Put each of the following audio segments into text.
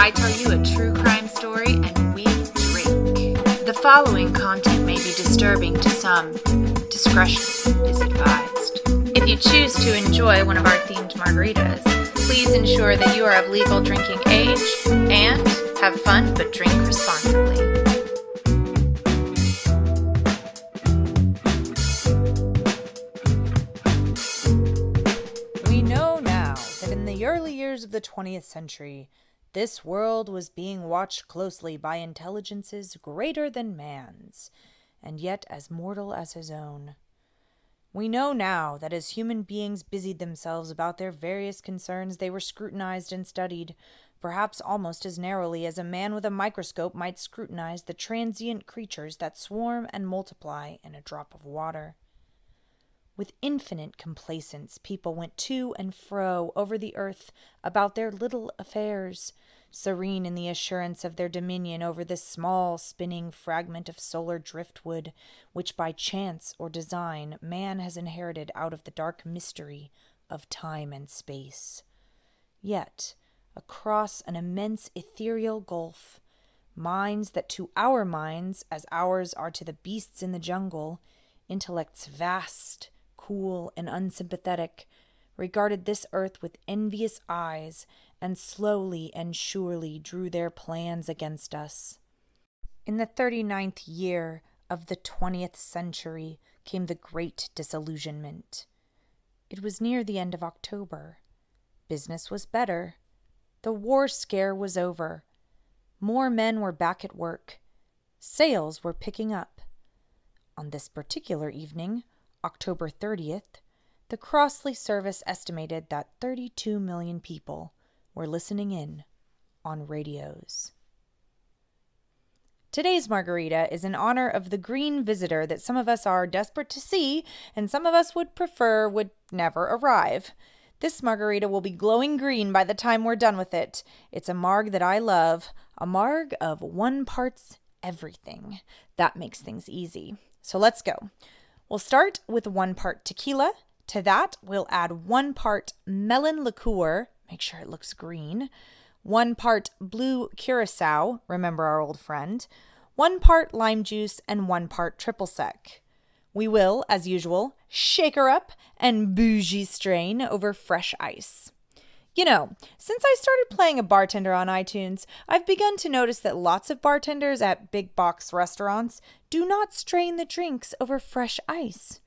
I tell you a true crime story and we drink. The following content may be disturbing to some. Discretion is advised. If you choose to enjoy one of our themed margaritas, please ensure that you are of legal drinking age and have fun but drink responsibly. We know now that in the early years of the 20th century, this world was being watched closely by intelligences greater than man's, and yet as mortal as his own. We know now that as human beings busied themselves about their various concerns, they were scrutinized and studied, perhaps almost as narrowly as a man with a microscope might scrutinize the transient creatures that swarm and multiply in a drop of water. With infinite complacence, people went to and fro over the earth about their little affairs, serene in the assurance of their dominion over this small spinning fragment of solar driftwood, which by chance or design man has inherited out of the dark mystery of time and space. Yet, across an immense ethereal gulf, minds that to our minds, as ours are to the beasts in the jungle, intellects vast, cool, and unsympathetic, regarded this earth with envious eyes, and slowly and surely drew their plans against us. In the 39th year of the 20th century came the Great Disillusionment. It was near the end of October. Business was better. The war scare was over. More men were back at work. Sales were picking up. On this particular evening, October 30th, the Crossley service estimated that 32 million people were listening in on radios. Today's margarita is in honor of the green visitor that some of us are desperate to see and some of us would prefer would never arrive. This margarita will be glowing green by the time we're done with it. It's a marg that I love, a marg of 1 parts everything. That makes things easy. So let's go. We'll start with 1 part tequila. To that, we'll add 1 part melon liqueur. Make sure it looks green. 1 part blue curacao. Remember our old friend. 1 part lime juice and 1 part triple sec. We will, as usual, shake her up and bougie strain over fresh ice. You know, since I started playing a bartender on iTunes, I've begun to notice that lots of bartenders at big box restaurants do not strain the drinks over fresh ice.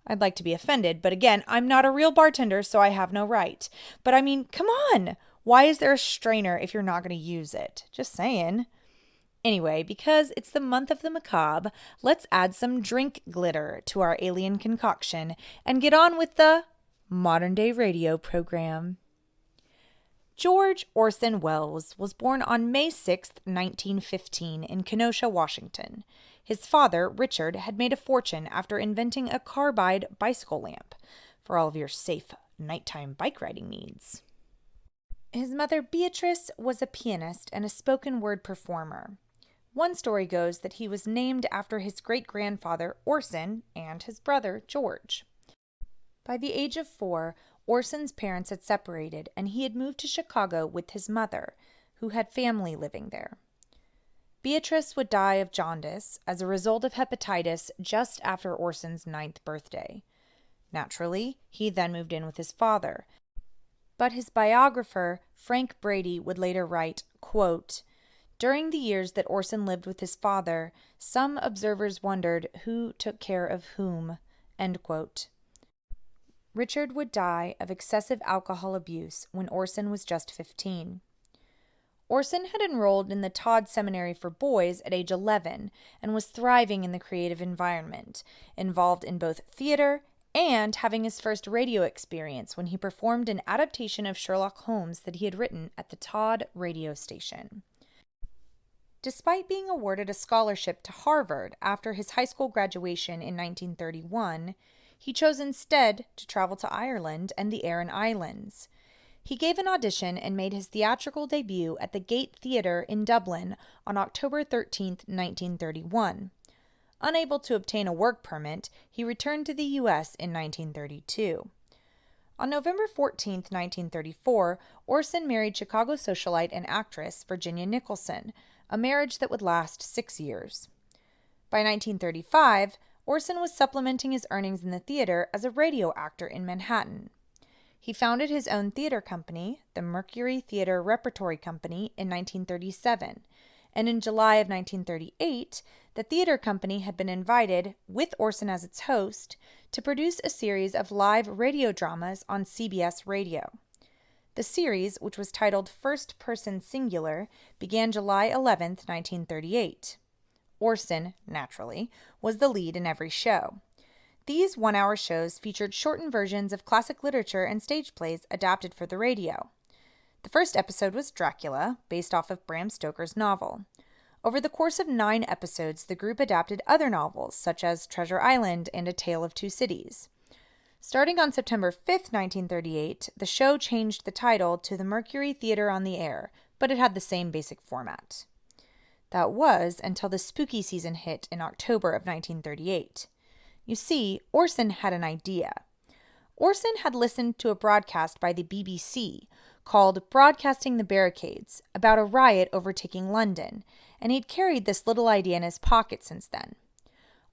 I'd like to be offended, but again, I'm not a real bartender, so I have no right. But I mean, come on! Why is there a strainer if you're not going to use it? Just saying. Anyway, because it's the month of the macabre, let's add some drink glitter to our alien concoction and get on with the modern-day radio program. George Orson Welles was born on May 6, 1915, in Kenosha, Washington. His father, Richard, had made a fortune after inventing a carbide bicycle lamp for all of your safe nighttime bike riding needs. His mother, Beatrice, was a pianist and a spoken word performer. One story goes that he was named after his great-grandfather, Orson, and his brother, George. By the age of 4, Orson's parents had separated, and he had moved to Chicago with his mother, who had family living there. Beatrice would die of jaundice as a result of hepatitis just after Orson's 9th birthday. Naturally, he then moved in with his father. But his biographer, Frank Brady, would later write, quote, "During the years that Orson lived with his father, some observers wondered who took care of whom." End quote. Richard would die of excessive alcohol abuse when Orson was just 15. Orson had enrolled in the Todd Seminary for Boys at age 11 and was thriving in the creative environment, involved in both theater and having his first radio experience when he performed an adaptation of Sherlock Holmes that he had written at the Todd radio station. Despite being awarded a scholarship to Harvard after his high school graduation in 1931, he chose instead to travel to Ireland and the Aran Islands. He gave an audition and made his theatrical debut at the Gate Theatre in Dublin on October 13, 1931. Unable to obtain a work permit, he returned to the U.S. in 1932. On November 14, 1934, Orson married Chicago socialite and actress Virginia Nicholson, a marriage that would last 6 years. By 1935, Orson was supplementing his earnings in the theater as a radio actor in Manhattan. He founded his own theater company, the Mercury Theater Repertory Company, in 1937, and in July of 1938, the theater company had been invited, with Orson as its host, to produce a series of live radio dramas on CBS Radio. The series, which was titled First Person Singular, began July 11, 1938. Orson, naturally, was the lead in every show. These one-hour shows featured shortened versions of classic literature and stage plays adapted for the radio. The first episode was Dracula, based off of Bram Stoker's novel. Over the course of 9 episodes, the group adapted other novels, such as Treasure Island and A Tale of Two Cities. Starting on September 5, 1938, the show changed the title to The Mercury Theater on the Air, but it had the same basic format. That was until the spooky season hit in October of 1938. You see, Orson had an idea. Orson had listened to a broadcast by the BBC called Broadcasting the Barricades about a riot overtaking London, and he'd carried this little idea in his pocket since then.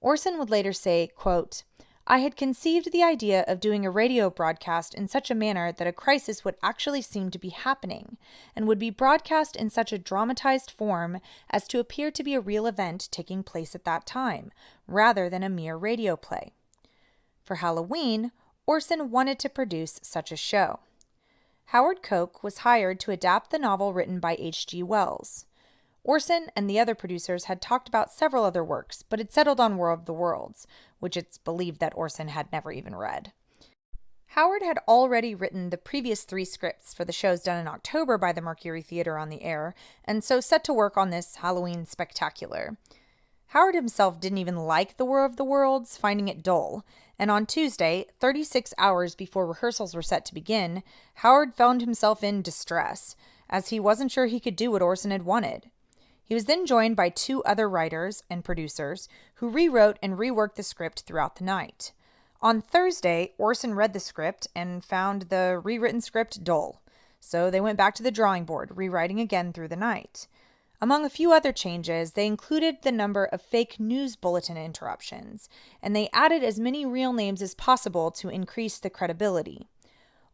Orson would later say, quote, "I had conceived the idea of doing a radio broadcast in such a manner that a crisis would actually seem to be happening, and would be broadcast in such a dramatized form as to appear to be a real event taking place at that time, rather than a mere radio play." For Halloween, Orson wanted to produce such a show. Howard Koch was hired to adapt the novel written by H.G. Wells. Orson and the other producers had talked about several other works, but had settled on War of the Worlds, which it's believed that Orson had never even read. Howard had already written the previous 3 scripts for the shows done in October by the Mercury Theater on the Air, and so set to work on this Halloween spectacular. Howard himself didn't even like the War of the Worlds, finding it dull, and on Tuesday, 36 hours before rehearsals were set to begin, Howard found himself in distress, as he wasn't sure he could do what Orson had wanted. He was then joined by 2 other writers and producers who rewrote and reworked the script throughout the night. On Thursday, Orson read the script and found the rewritten script dull, so they went back to the drawing board, rewriting again through the night. Among a few other changes, they included the number of fake news bulletin interruptions, and they added as many real names as possible to increase the credibility.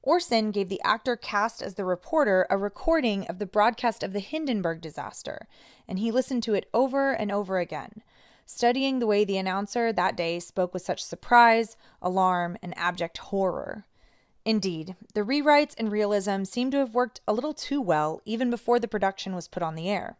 Orson gave the actor cast as the reporter a recording of the broadcast of the Hindenburg disaster, and he listened to it over and over again, studying the way the announcer that day spoke with such surprise, alarm, and abject horror. Indeed, the rewrites and realism seemed to have worked a little too well even before the production was put on the air.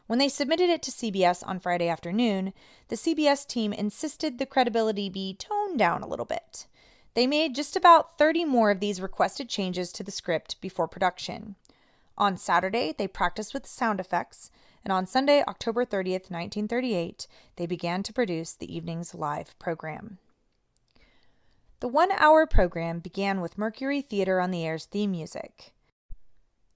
When they submitted it to CBS on Friday afternoon, the CBS team insisted the credibility be toned down a little bit. They made just about 30 more of these requested changes to the script before production. On Saturday, they practiced with sound effects, and on Sunday, October 30th, 1938, they began to produce the evening's live program. The 1-hour program began with Mercury Theater on the Air's theme music.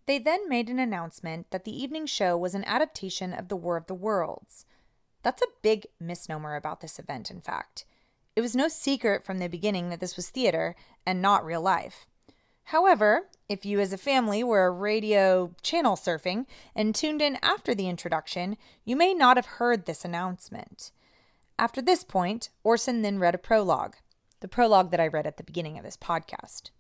They then made an announcement that the evening show was an adaptation of the War of the Worlds. That's a big misnomer about this event, in fact. It was no secret from the beginning that this was theater and not real life. However, if you as a family were radio channel surfing and tuned in after the introduction, you may not have heard this announcement. After this point, Orson then read a prologue, the prologue that I read at the beginning of this podcast.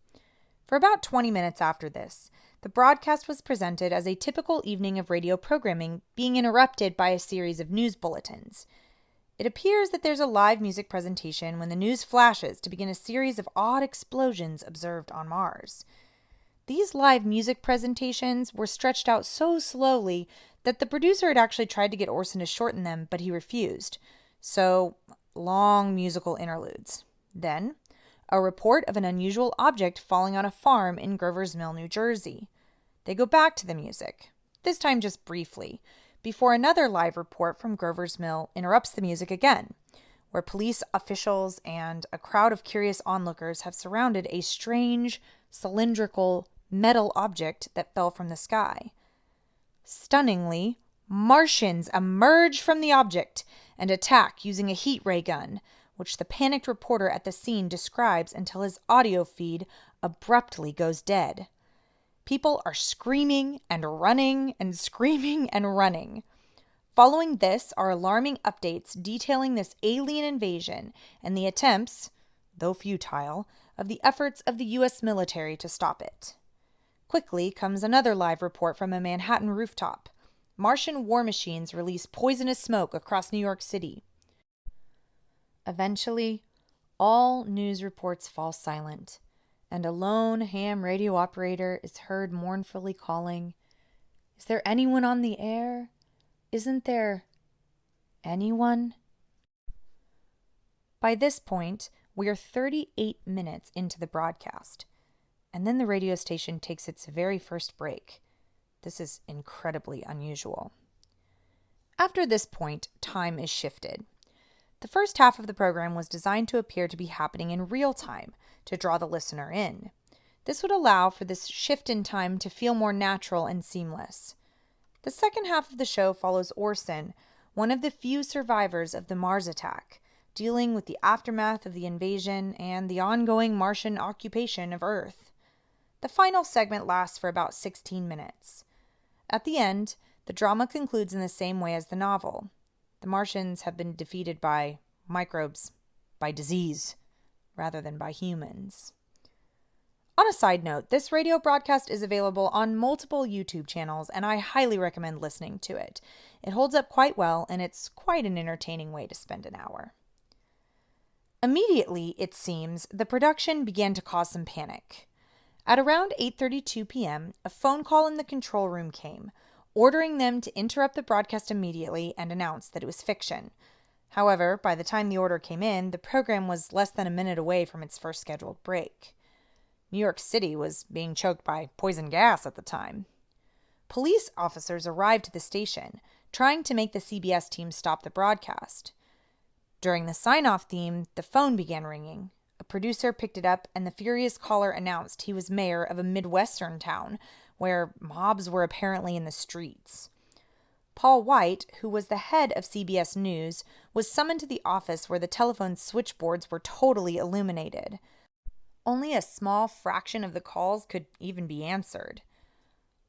For about 20 minutes after this, the broadcast was presented as a typical evening of radio programming, being interrupted by a series of news bulletins. It appears that there's a live music presentation when the news flashes to begin a series of odd explosions observed on Mars. These live music presentations were stretched out so slowly that the producer had actually tried to get Orson to shorten them, but he refused. So, long musical interludes. Then, a report of an unusual object falling on a farm in Grover's Mill, New Jersey. They go back to the music, this time just briefly, before another live report from Grover's Mill interrupts the music again, where police officials and a crowd of curious onlookers have surrounded a strange, cylindrical metal object that fell from the sky. Stunningly, Martians emerge from the object and attack using a heat ray gun, which the panicked reporter at the scene describes until his audio feed abruptly goes dead. People are screaming and running and screaming and running. Following this are alarming updates detailing this alien invasion and the attempts, though futile, of the efforts of the U.S. military to stop it. Quickly comes another live report from a Manhattan rooftop. Martian war machines release poisonous smoke across New York City. Eventually, all news reports fall silent, and a lone ham radio operator is heard mournfully calling, "Is there anyone on the air? Isn't there anyone?" By this point, we are 38 minutes into the broadcast, and then the radio station takes its very first break. This is incredibly unusual. After this point, time is shifted. The first half of the program was designed to appear to be happening in real time, to draw the listener in. This would allow for this shift in time to feel more natural and seamless. The second half of the show follows Orson, one of the few survivors of the Mars attack, dealing with the aftermath of the invasion and the ongoing Martian occupation of Earth. The final segment lasts for about 16 minutes. At the end, the drama concludes in the same way as the novel. The Martians have been defeated by microbes, by disease, rather than by humans. On a side note, this radio broadcast is available on multiple YouTube channels, and I highly recommend listening to it. It holds up quite well, and it's quite an entertaining way to spend an hour. Immediately, it seems, the production began to cause some panic. At around 8:32 p.m., a phone call in the control room came, ordering them to interrupt the broadcast immediately and announce that it was fiction. However, by the time the order came in, the program was less than a minute away from its first scheduled break. New York City was being choked by poison gas at the time. Police officers arrived at the station, trying to make the CBS team stop the broadcast. During the sign-off theme, the phone began ringing. A producer picked it up, and the furious caller announced he was mayor of a Midwestern town where mobs were apparently in the streets. Paul White, who was the head of CBS News, was summoned to the office where the telephone switchboards were totally illuminated. Only a small fraction of the calls could even be answered.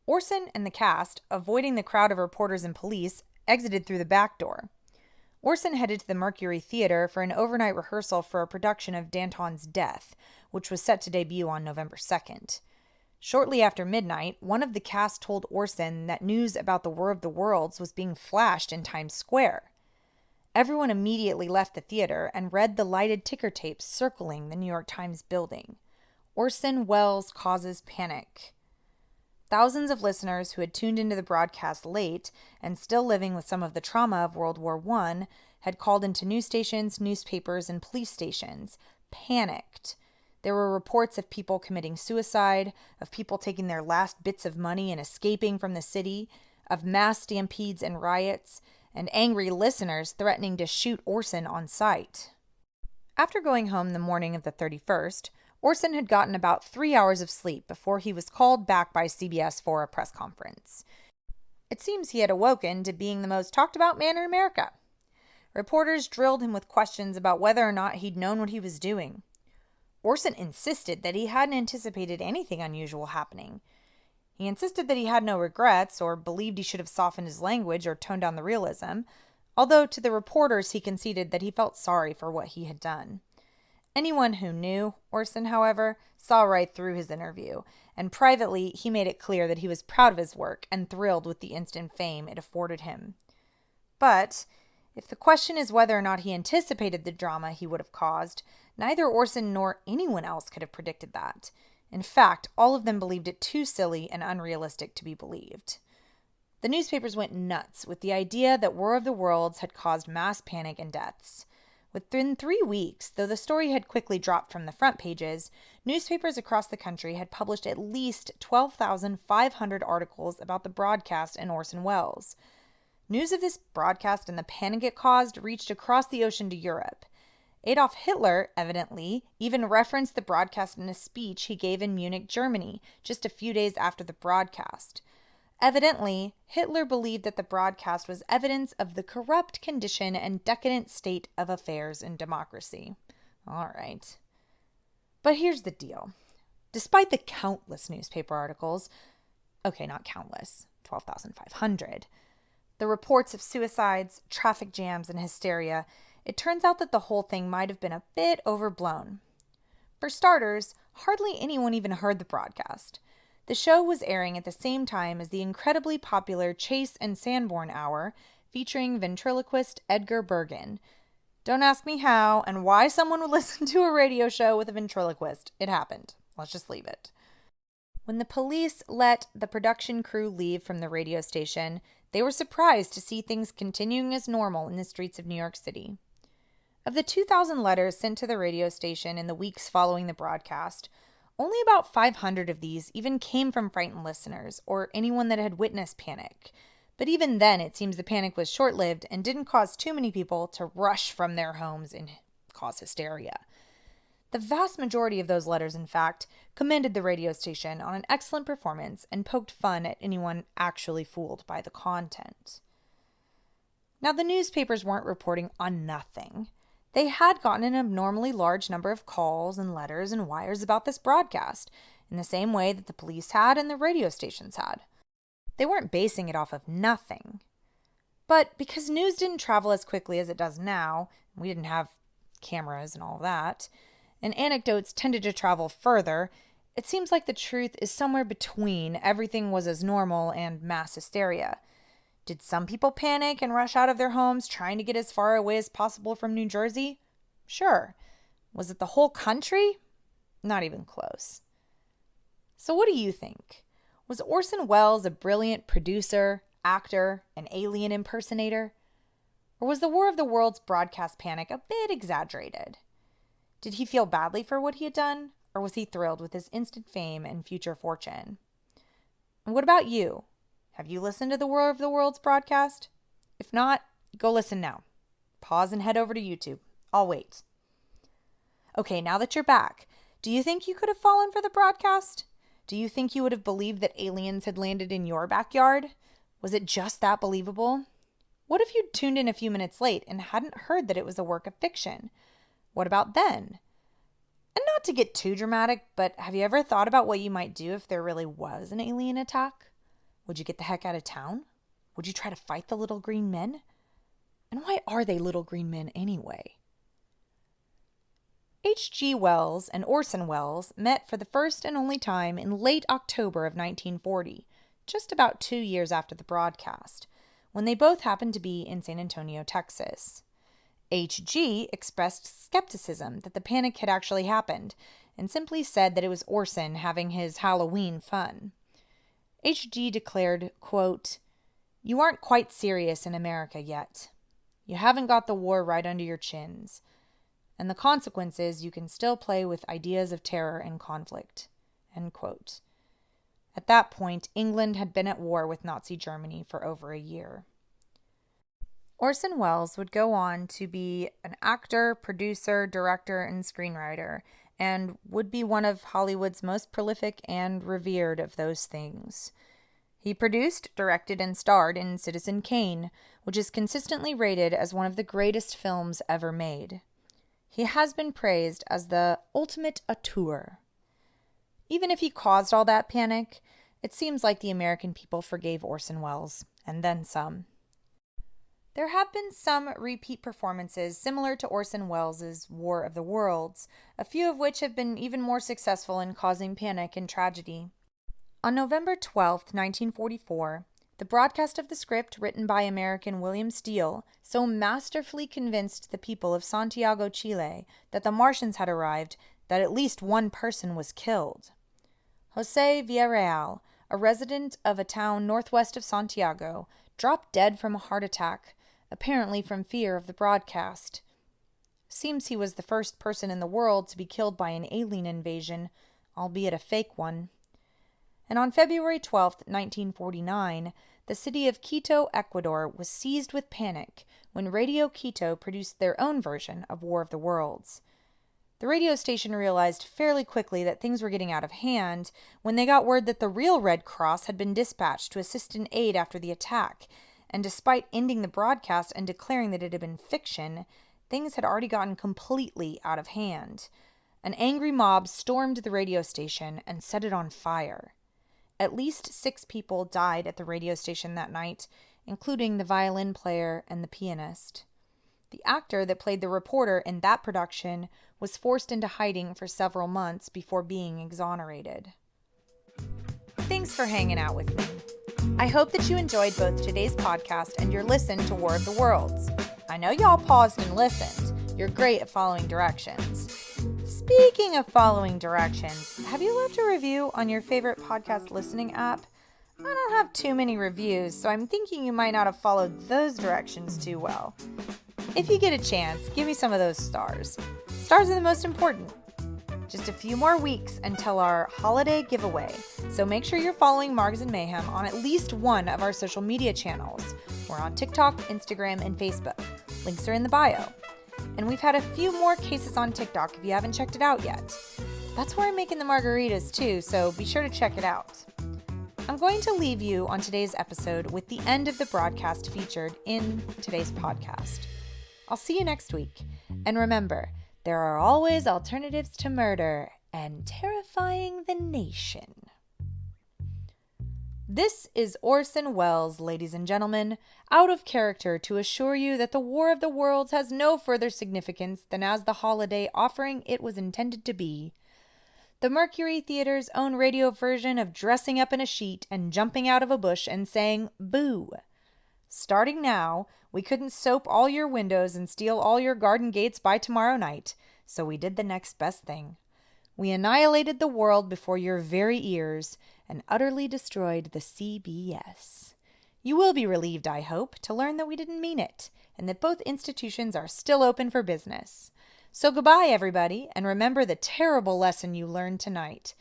Orson and the cast, avoiding the crowd of reporters and police, exited through the back door. Orson headed to the Mercury Theater for an overnight rehearsal for a production of Danton's Death, which was set to debut on November 2nd. Shortly after midnight, one of the cast told Orson that news about the War of the Worlds was being flashed in Times Square. Everyone immediately left the theater and read the lighted ticker tapes circling the New York Times building. Orson Welles causes panic. Thousands of listeners who had tuned into the broadcast late and still living with some of the trauma of World War I had called into news stations, newspapers, and police stations, panicked. There were reports of people committing suicide, of people taking their last bits of money and escaping from the city, of mass stampedes and riots, and angry listeners threatening to shoot Orson on sight. After going home the morning of the 31st, Orson had gotten about 3 hours of sleep before he was called back by CBS for a press conference. It seems he had awoken to being the most talked about man in America. Reporters drilled him with questions about whether or not he'd known what he was doing. Orson insisted that he hadn't anticipated anything unusual happening. He insisted that he had no regrets or believed he should have softened his language or toned down the realism, although to the reporters he conceded that he felt sorry for what he had done. Anyone who knew Orson, however, saw right through his interview, and privately he made it clear that he was proud of his work and thrilled with the instant fame it afforded him. But if the question is whether or not he anticipated the drama he would have caused, neither Orson nor anyone else could have predicted that. In fact, all of them believed it too silly and unrealistic to be believed. The newspapers went nuts with the idea that War of the Worlds had caused mass panic and deaths. Within 3 weeks, though the story had quickly dropped from the front pages, newspapers across the country had published at least 12,500 articles about the broadcast and Orson Welles. News of this broadcast and the panic it caused reached across the ocean to Europe. Adolf Hitler, evidently, even referenced the broadcast in a speech he gave in Munich, Germany, just a few days after the broadcast. Evidently, Hitler believed that the broadcast was evidence of the corrupt condition and decadent state of affairs in democracy. All right. But here's the deal. Despite the countless newspaper articles, okay, not countless, 12,500, the reports of suicides, traffic jams, and hysteria, it turns out that the whole thing might have been a bit overblown. For starters, hardly anyone even heard the broadcast. The show was airing at the same time as the incredibly popular Chase and Sanborn Hour, featuring ventriloquist Edgar Bergen. Don't ask me how and why someone would listen to a radio show with a ventriloquist. It happened. Let's just leave it. When the police let the production crew leave from the radio station, they were surprised to see things continuing as normal in the streets of New York City. Of the 2,000 letters sent to the radio station in the weeks following the broadcast, only about 500 of these even came from frightened listeners or anyone that had witnessed panic. But even then, it seems the panic was short-lived and didn't cause too many people to rush from their homes and cause hysteria. The vast majority of those letters, in fact, commended the radio station on an excellent performance and poked fun at anyone actually fooled by the content. Now, the newspapers weren't reporting on nothing. They had gotten an abnormally large number of calls and letters and wires about this broadcast, in the same way that the police had and the radio stations had. They weren't basing it off of nothing. But because news didn't travel as quickly as it does now, we didn't have cameras and all that, and anecdotes tended to travel further, it seems like the truth is somewhere between everything was as normal and mass hysteria. Did some people panic and rush out of their homes trying to get as far away as possible from New Jersey? Sure. Was it the whole country? Not even close. So what do you think? Was Orson Welles a brilliant producer, actor, an alien impersonator? Or was the War of the Worlds broadcast panic a bit exaggerated? Did he feel badly for what he had done, or was he thrilled with his instant fame and future fortune? And what about you? Have you listened to the War of the Worlds broadcast? If not, go listen now. Pause and head over to YouTube. I'll wait. Okay, now that you're back, do you think you could have fallen for the broadcast? Do you think you would have believed that aliens had landed in your backyard? Was it just that believable? What if you'd tuned in a few minutes late and hadn't heard that it was a work of fiction? What about then? And not to get too dramatic, but have you ever thought about what you might do if there really was an alien attack? Would you get the heck out of town? Would you try to fight the little green men? And why are they little green men anyway? H.G. Wells and Orson Welles met for the first and only time in late October of 1940, just about 2 years after the broadcast, when they both happened to be in San Antonio, Texas. H.G. expressed skepticism that the panic had actually happened and simply said that it was Orson having his Halloween fun. H.G. declared, quote, "You aren't quite serious in America yet. You haven't got the war right under your chins. And the consequence is you can still play with ideas of terror and conflict." End quote. At that point, England had been at war with Nazi Germany for over a year. Orson Welles would go on to be an actor, producer, director, and screenwriter, and would be one of Hollywood's most prolific and revered of those things. He produced, directed, and starred in Citizen Kane, which is consistently rated as one of the greatest films ever made. He has been praised as the ultimate auteur. Even if he caused all that panic, it seems like the American people forgave Orson Welles, and then some. There have been some repeat performances similar to Orson Welles' War of the Worlds, a few of which have been even more successful in causing panic and tragedy. On November 12, 1944, the broadcast of the script written by American William Steele so masterfully convinced the people of Santiago, Chile, that the Martians had arrived that at least one person was killed. José Villarreal, a resident of a town northwest of Santiago, dropped dead from a heart attack, apparently from fear of the broadcast. Seems he was the first person in the world to be killed by an alien invasion, albeit a fake one. And on February 12, 1949, the city of Quito, Ecuador, was seized with panic when Radio Quito produced their own version of War of the Worlds. The radio station realized fairly quickly that things were getting out of hand when they got word that the real Red Cross had been dispatched to assist in aid after the attack, and despite ending the broadcast and declaring that it had been fiction, things had already gotten completely out of hand. An angry mob stormed the radio station and set it on fire. At least 6 people died at the radio station that night, including the violin player and the pianist. The actor that played the reporter in that production was forced into hiding for several months before being exonerated. Thanks for hanging out with me. I hope that you enjoyed both today's podcast and your listen to War of the Worlds. I know y'all paused and listened. You're great at following directions. Speaking of following directions, have you left a review on your favorite podcast listening app? I don't have too many reviews, so I'm thinking you might not have followed those directions too well. If you get a chance, give me some of those stars. Stars are the most important. Just a few more weeks until our holiday giveaway, so make sure you're following Margs and Mayhem on at least one of our social media channels. We're on TikTok, Instagram, and Facebook. Links are in the bio. And we've had a few more cases on TikTok if you haven't checked it out yet. That's where I'm making the margaritas too, so be sure to check it out. I'm going to leave you on today's episode with the end of the broadcast featured in today's podcast. I'll see you next week. And remember, there are always alternatives to murder and terrifying the nation. This is Orson Welles, ladies and gentlemen, out of character to assure you that the War of the Worlds has no further significance than as the holiday offering it was intended to be. The Mercury Theater's own radio version of dressing up in a sheet and jumping out of a bush and saying, "Boo." Starting now, we couldn't soap all your windows and steal all your garden gates by tomorrow night, so we did the next best thing. We annihilated the world before your very ears and utterly destroyed the CBS. You will be relieved, I hope, to learn that we didn't mean it, and that both institutions are still open for business. So goodbye, everybody, and remember the terrible lesson you learned tonight.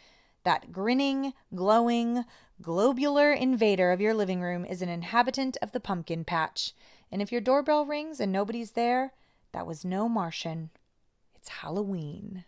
That grinning, glowing, globular invader of your living room is an inhabitant of the pumpkin patch, and if your doorbell rings and nobody's there, that was no Martian. It's Halloween.